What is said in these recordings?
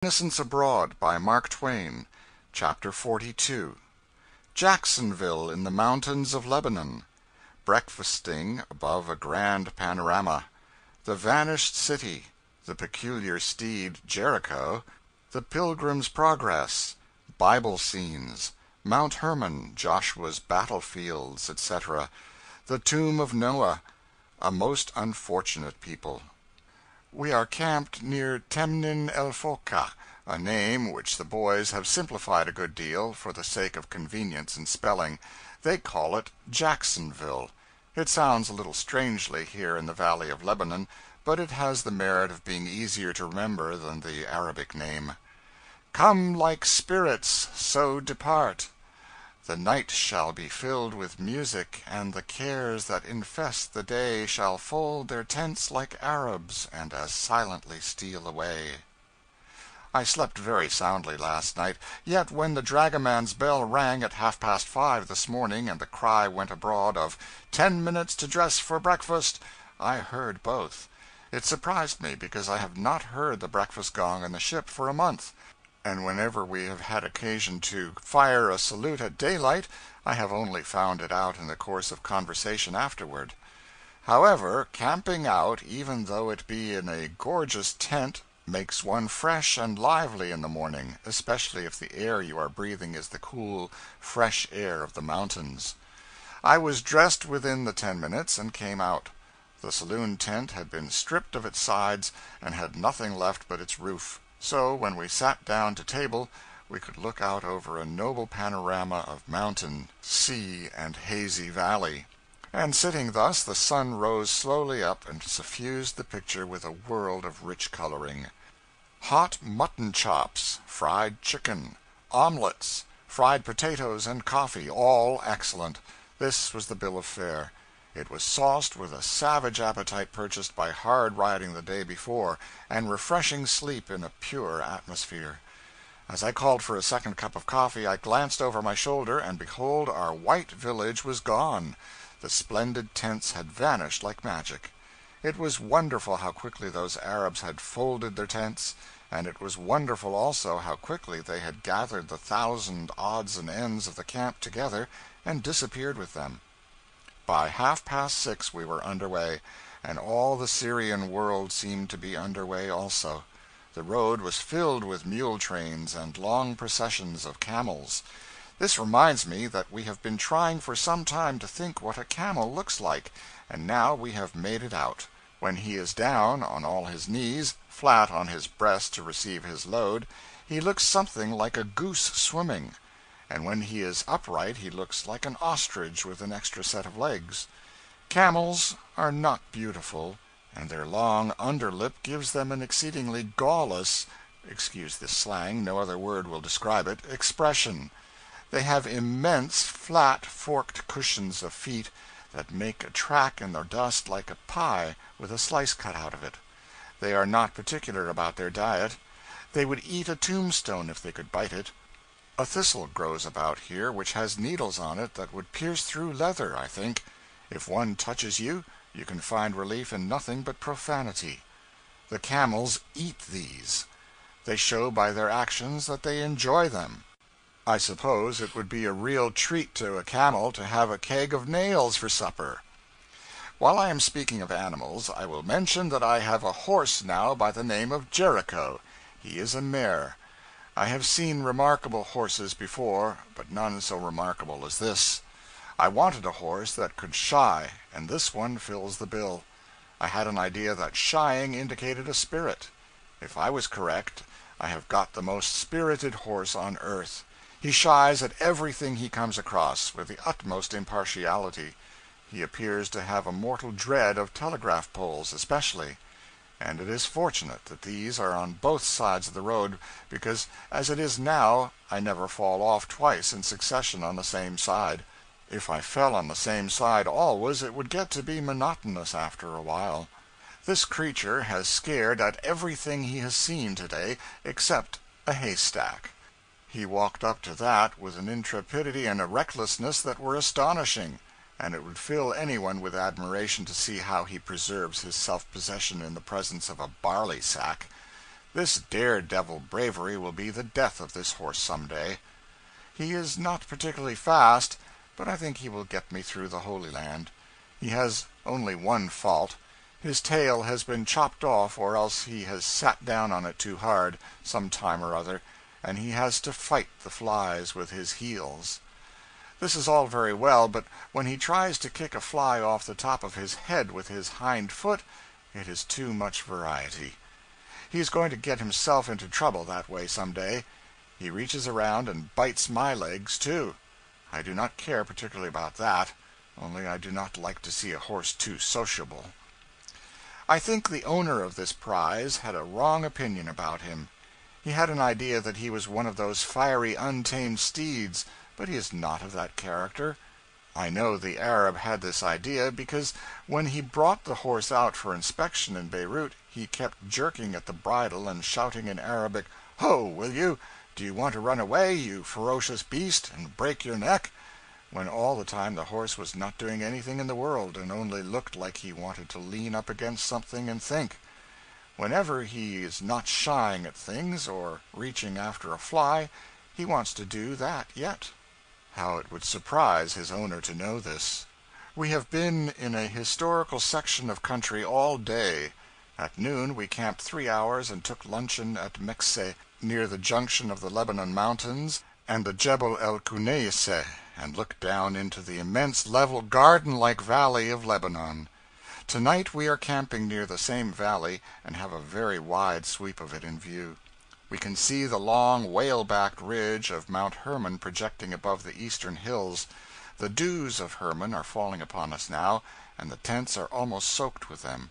Innocents Abroad by Mark Twain. Chapter 42. Jacksonville in the Mountains of Lebanon. Breakfasting above a grand panorama. The Vanished City. The Peculiar Steed Jericho. The Pilgrim's Progress. Bible Scenes. Mount Hermon, Joshua's Battlefields, etc. The Tomb of Noah. A Most Unfortunate People. We are camped near Temnin el Foka, a name which the boys have simplified a good deal for the sake of convenience in spelling. They call it Jacksonville. It sounds a little strangely here in the Valley of Lebanon, but it has the merit of being easier to remember than the Arabic name. Come like spirits, so depart. The night shall be filled with music, and the cares that infest the day shall fold their tents like Arabs, and as silently steal away. I slept very soundly last night, yet when the dragoman's bell rang at 5:30 this morning, and the cry went abroad of 10 minutes to dress for breakfast, I heard both. It surprised me, because I have not heard the breakfast gong in the ship for a month. And whenever we have had occasion to fire a salute at daylight, I have only found it out in the course of conversation afterward. However, camping out, even though it be in a gorgeous tent, makes one fresh and lively in the morning, especially if the air you are breathing is the cool, fresh air of the mountains. I was dressed within the 10 minutes, and came out. The saloon tent had been stripped of its sides, and had nothing left but its roof. So, when we sat down to table, we could look out over a noble panorama of mountain, sea, and hazy valley. And sitting thus, the sun rose slowly up and suffused the picture with a world of rich coloring. Hot mutton chops, fried chicken, omelets, fried potatoes, and coffee, all excellent. This was the bill of fare. It was sauced with a savage appetite purchased by hard riding the day before, and refreshing sleep in a pure atmosphere. As I called for a second cup of coffee, I glanced over my shoulder, and behold, our white village was gone. The splendid tents had vanished like magic. It was wonderful how quickly those Arabs had folded their tents, and it was wonderful also how quickly they had gathered the 1,000 odds and ends of the camp together and disappeared with them. By 6:30 we were under way, and all the Syrian world seemed to be under way also. The road was filled with mule trains and long processions of camels. This reminds me that we have been trying for some time to think what a camel looks like, and now we have made it out. When he is down, on all his knees, flat on his breast to receive his load, he looks something like a goose swimming. And when he is upright he looks like an ostrich with an extra set of legs. Camels are not beautiful, and their long underlip gives them an exceedingly gawless excuse this slang, no other word will describe it expression. They have immense, flat, forked cushions of feet that make a track in the dust like a pie with a slice cut out of it. They are not particular about their diet. They would eat a tombstone if they could bite it. A thistle grows about here which has needles on it that would pierce through leather, I think. If one touches you, you can find relief in nothing but profanity. The camels eat these. They show by their actions that they enjoy them. I suppose it would be a real treat to a camel to have a keg of nails for supper. While I am speaking of animals, I will mention that I have a horse now by the name of Jericho. He is a mare. I have seen remarkable horses before, but none so remarkable as this. I wanted a horse that could shy, and this one fills the bill. I had an idea that shying indicated a spirit. If I was correct, I have got the most spirited horse on earth. He shies at everything he comes across, with the utmost impartiality. He appears to have a mortal dread of telegraph poles especially. And it is fortunate that these are on both sides of the road, because, as it is now, I never fall off twice in succession on the same side. If I fell on the same side always, it would get to be monotonous after a while. This creature has scared at everything he has seen today, except a haystack. He walked up to that with an intrepidity and a recklessness that were astonishing. And it would fill anyone with admiration to see how he preserves his self-possession in the presence of a barley sack. This daredevil bravery will be the death of this horse some day. He is not particularly fast, but I think he will get me through the Holy Land. He has only one fault. His tail has been chopped off, or else he has sat down on it too hard, some time or other, and he has to fight the flies with his heels. This is all very well, but when he tries to kick a fly off the top of his head with his hind foot, it is too much variety. He is going to get himself into trouble that way some day. He reaches around and bites my legs, too. I do not care particularly about that, only I do not like to see a horse too sociable. I think the owner of this prize had a wrong opinion about him. He had an idea that he was one of those fiery, untamed steeds, but he is not of that character. I know the Arab had this idea because when he brought the horse out for inspection in Beirut, he kept jerking at the bridle and shouting in Arabic, "Ho, will you? Do you want to run away, you ferocious beast, and break your neck?" when all the time the horse was not doing anything in the world, and only looked like he wanted to lean up against something and think. Whenever he is not shying at things, or reaching after a fly, he wants to do that yet. How it would surprise his owner to know this. We have been in a historical section of country all day. At noon we camped 3 hours and took luncheon at Mekseh, near the junction of the Lebanon Mountains and the Jebel el Kuneyseh, and looked down into the immense level garden-like valley of Lebanon. Tonight we are camping near the same valley, and have a very wide sweep of it in view. We can see the long whale-backed ridge of Mount Hermon projecting above the eastern hills. The dews of Hermon are falling upon us now, and the tents are almost soaked with them.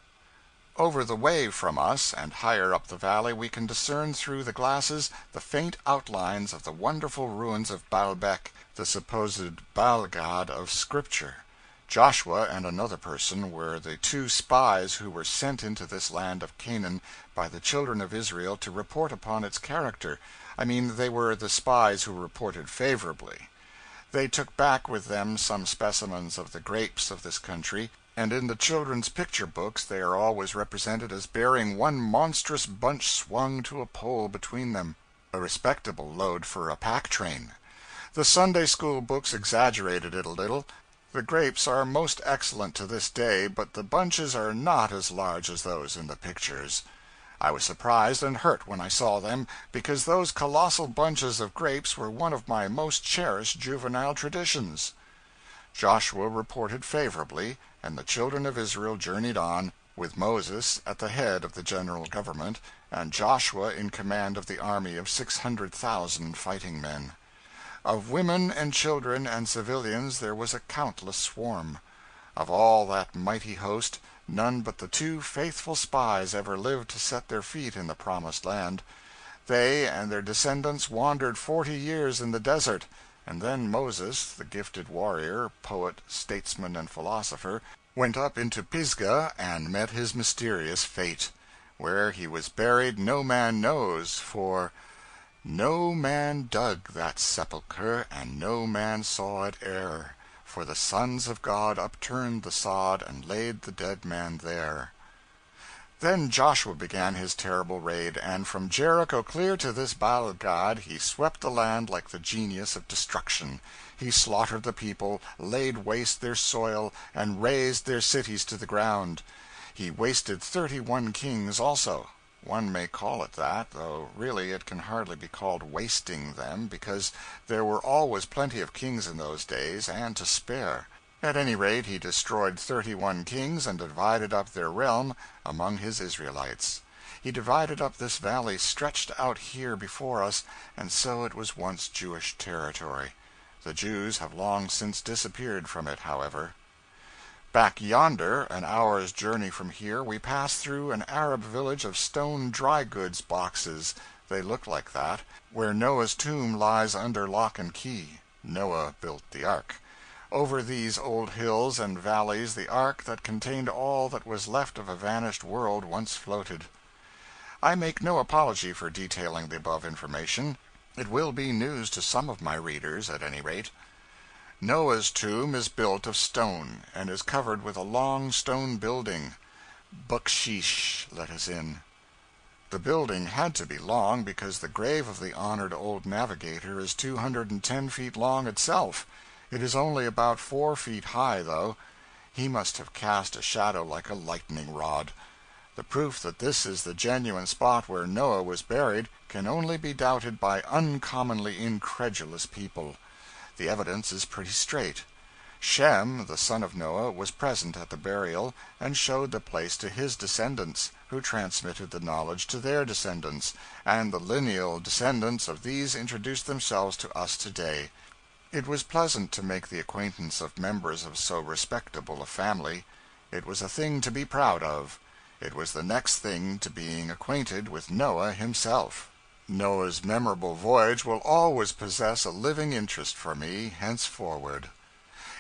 Over the way from us, and higher up the valley, we can discern through the glasses the faint outlines of the wonderful ruins of Baalbek, the supposed Baal god of Scripture. Joshua and another person were the 2 spies who were sent into this land of Canaan by the children of Israel to report upon its character. I mean, they were the spies who reported favorably. They took back with them some specimens of the grapes of this country, and in the children's picture books they are always represented as bearing one monstrous bunch swung to a pole between them, a respectable load for a pack train. The Sunday school books exaggerated it a little. The grapes are most excellent to this day, but the bunches are not as large as those in the pictures. I was surprised and hurt when I saw them, because those colossal bunches of grapes were one of my most cherished juvenile traditions. Joshua reported favorably, and the children of Israel journeyed on, with Moses at the head of the general government, and Joshua in command of the army of 600,000 fighting men. Of women and children and civilians there was a countless swarm. Of all that mighty host, none but the 2 faithful spies ever lived to set their feet in the promised land. They and their descendants wandered 40 years in the desert, and then Moses, the gifted warrior, poet, statesman, and philosopher, went up into Pisgah and met his mysterious fate. Where he was buried no man knows, for no man dug that sepulchre, and no man saw it e'er, for the sons of God upturned the sod and laid the dead man there. Then Joshua began his terrible raid, and from Jericho clear to this Baal god he swept the land like the genius of destruction. He slaughtered the people, laid waste their soil, and razed their cities to the ground. He wasted 31 kings also. One may call it that, though really it can hardly be called wasting them, because there were always plenty of kings in those days, and to spare. At any rate, he destroyed 31 kings and divided up their realm among his Israelites. He divided up this valley stretched out here before us, and so it was once Jewish territory. The Jews have long since disappeared from it, however. Back yonder, an hour's journey from here, we pass through an Arab village of stone dry goods boxes they look like that where Noah's tomb lies under lock and key. Noah built the ark. Over these old hills and valleys the ark that contained all that was left of a vanished world once floated. I make no apology for detailing the above information. It will be news to some of my readers, at any rate. Noah's tomb is built of stone, and is covered with a long stone building. Bucksheesh let us in. The building had to be long, because the grave of the honored old navigator is 210 feet long itself. It is only about 4 feet high, though. He must have cast a shadow like a lightning rod. The proof that this is the genuine spot where Noah was buried can only be doubted by uncommonly incredulous people. The evidence is pretty straight. Shem, the son of Noah, was present at the burial, and showed the place to his descendants, who transmitted the knowledge to their descendants, and the lineal descendants of these introduced themselves to us today. It was pleasant to make the acquaintance of members of so respectable a family. It was a thing to be proud of. It was the next thing to being acquainted with Noah himself. Noah's memorable voyage will always possess a living interest for me henceforward.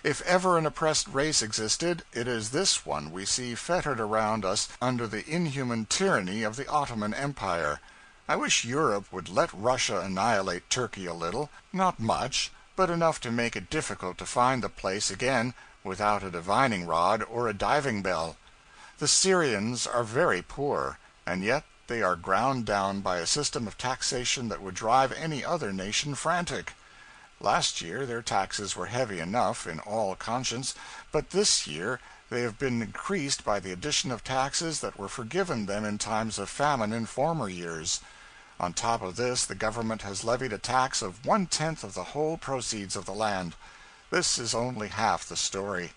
If ever an oppressed race existed, it is this one we see fettered around us under the inhuman tyranny of the Ottoman Empire. I wish Europe would let Russia annihilate Turkey a little, not much, but enough to make it difficult to find the place again without a divining rod or a diving bell. The Syrians are very poor, and yet they are ground down by a system of taxation that would drive any other nation frantic. Last year their taxes were heavy enough, in all conscience, but this year they have been increased by the addition of taxes that were forgiven them in times of famine in former years. On top of this, the government has levied a tax of 1/10 of the whole proceeds of the land. This is only half the story.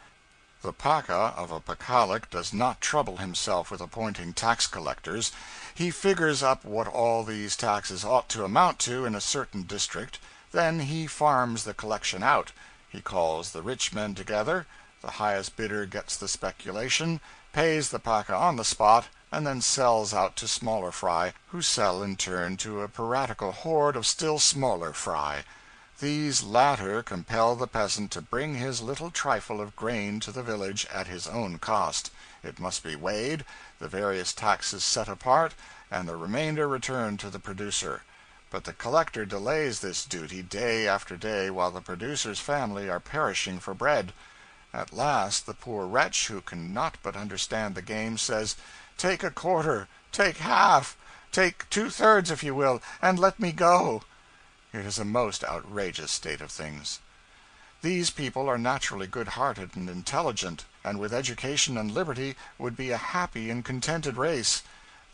The Pacha of a Pachalic does not trouble himself with appointing tax collectors. He figures up what all these taxes ought to amount to in a certain district. Then he farms the collection out. He calls the rich men together, the highest bidder gets the speculation, pays the Pacha on the spot, and then sells out to smaller fry, who sell in turn to a piratical horde of still smaller fry. These latter compel the peasant to bring his little trifle of grain to the village at his own cost. It must be weighed, the various taxes set apart, and the remainder returned to the producer. But the collector delays this duty day after day while the producer's family are perishing for bread. At last the poor wretch, who can not but understand the game, says, "Take a quarter, take half, take 2/3 if you will, and let me go." It is a most outrageous state of things. These people are naturally good-hearted and intelligent, and with education and liberty would be a happy and contented race.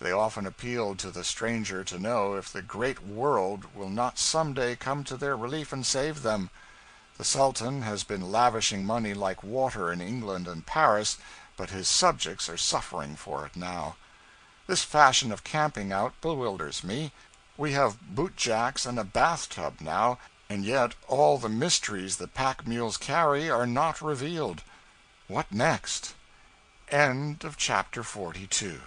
They often appeal to the stranger to know if the great world will not some day come to their relief and save them. The Sultan has been lavishing money like water in England and Paris, but his subjects are suffering for it now. This fashion of camping out bewilders me. We have boot-jacks and a bathtub now, and yet all the mysteries the pack mules carry are not revealed. What next? End of chapter 42.